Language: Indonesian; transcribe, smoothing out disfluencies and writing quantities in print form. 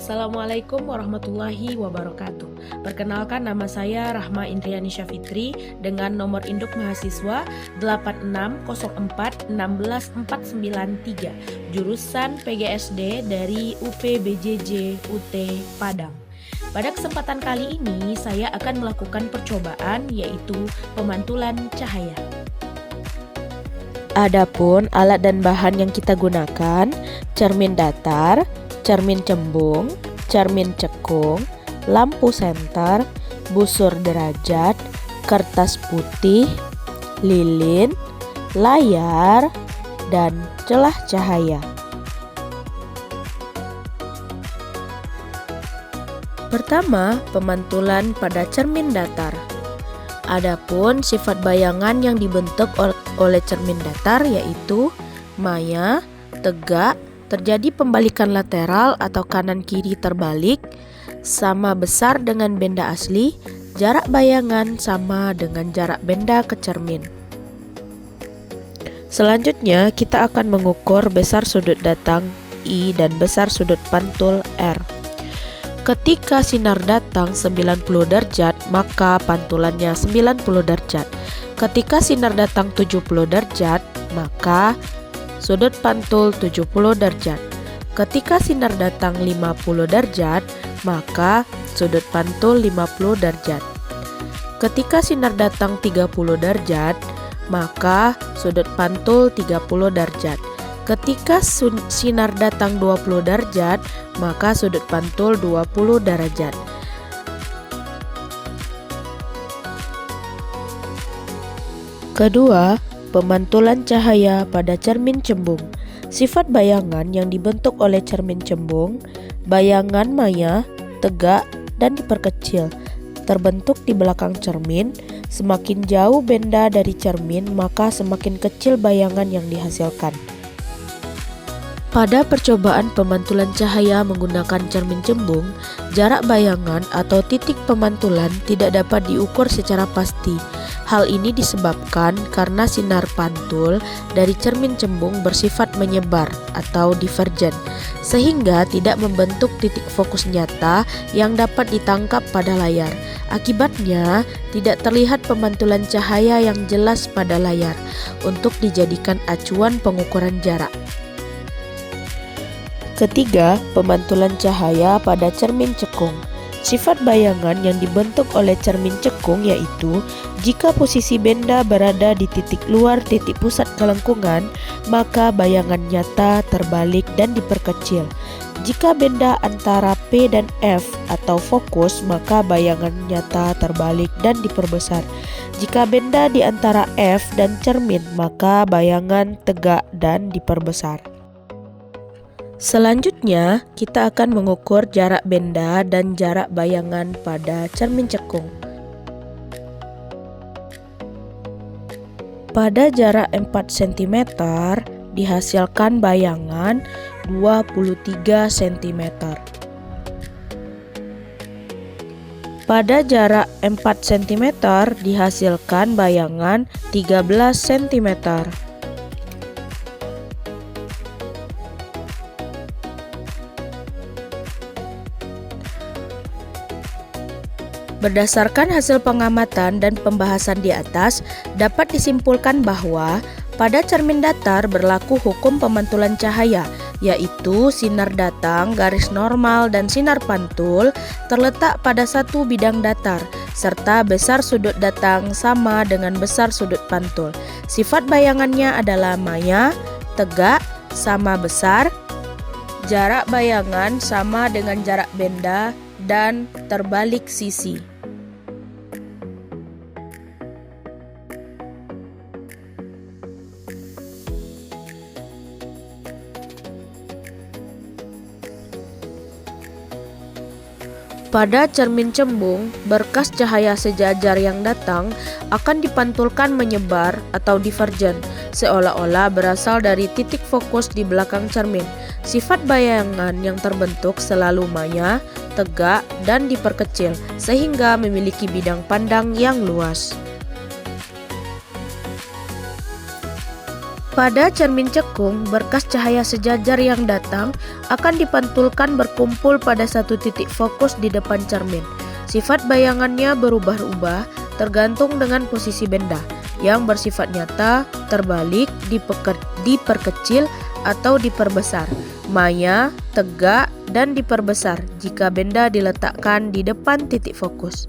Assalamualaikum warahmatullahi wabarakatuh. Perkenalkan, nama saya Rahma Indriani Syafitri dengan nomor induk mahasiswa 8604164493, jurusan PGSD dari UPBJJ UT Padang. Pada kesempatan kali ini saya akan melakukan percobaan, yaitu pemantulan cahaya. Adapun alat dan bahan yang kita gunakan: cermin datar, cermin cembung, cermin cekung, lampu senter, busur derajat, kertas putih, lilin, layar, dan celah cahaya. Pertama, pemantulan pada cermin datar. Adapun sifat bayangan yang dibentuk oleh cermin datar yaitu maya, tegak, terjadi pembalikan lateral atau kanan kiri terbalik, sama besar dengan benda asli, jarak bayangan sama dengan jarak benda ke cermin. Selanjutnya kita akan mengukur besar sudut datang I dan besar sudut pantul R. Ketika sinar datang 90 derajat, maka pantulannya 90 derajat. Ketika sinar datang 70 derajat, maka sudut pantul 70 derajat. Ketika sinar datang 50 derajat, maka sudut pantul 50 derajat. Ketika sinar datang 30 derajat, maka sudut pantul 30 derajat. Ketika sinar datang 20 derajat, maka sudut pantul 20 derajat. Kedua, pemantulan cahaya pada cermin cembung. Sifat bayangan yang dibentuk oleh cermin cembung: bayangan maya, tegak, dan diperkecil, terbentuk di belakang cermin. Semakin jauh benda dari cermin, maka semakin kecil bayangan yang dihasilkan. Pada percobaan pemantulan cahaya menggunakan cermin cembung, jarak bayangan atau titik pemantulan tidak dapat diukur secara pasti. Hal ini disebabkan karena sinar pantul dari cermin cembung bersifat menyebar atau divergen, sehingga tidak membentuk titik fokus nyata yang dapat ditangkap pada layar. Akibatnya, tidak terlihat pemantulan cahaya yang jelas pada layar untuk dijadikan acuan pengukuran jarak. Ketiga, pemantulan cahaya pada cermin cekung. Sifat bayangan yang dibentuk oleh cermin cekung yaitu jika posisi benda berada di titik luar titik pusat kelengkungan, maka bayangan nyata terbalik dan diperkecil. Jika benda antara P dan F atau fokus, maka bayangan nyata terbalik dan diperbesar. Jika benda di antara F dan cermin, maka bayangan tegak dan diperbesar. Selanjutnya, kita akan mengukur jarak benda dan jarak bayangan pada cermin cekung. Pada jarak 4 cm, dihasilkan bayangan 23 cm. Pada jarak 4 cm, dihasilkan bayangan 13 cm. Berdasarkan hasil pengamatan dan pembahasan di atas, dapat disimpulkan bahwa pada cermin datar berlaku hukum pemantulan cahaya, yaitu sinar datang, garis normal, dan sinar pantul terletak pada satu bidang datar, serta besar sudut datang sama dengan besar sudut pantul. Sifat bayangannya adalah maya, tegak, sama besar, jarak bayangan sama dengan jarak benda, dan terbalik sisi. Pada cermin cembung, berkas cahaya sejajar yang datang akan dipantulkan menyebar atau divergen, seolah-olah berasal dari titik fokus di belakang cermin. Sifat bayangan yang terbentuk selalu maya, tegak, dan diperkecil, sehingga memiliki bidang pandang yang luas. Pada cermin cekung, berkas cahaya sejajar yang datang akan dipantulkan berkumpul pada satu titik fokus di depan cermin. Sifat bayangannya berubah-ubah tergantung dengan posisi benda, yang bersifat nyata, terbalik, diperkecil, atau diperbesar, maya, tegak, dan diperbesar jika benda diletakkan di depan titik fokus.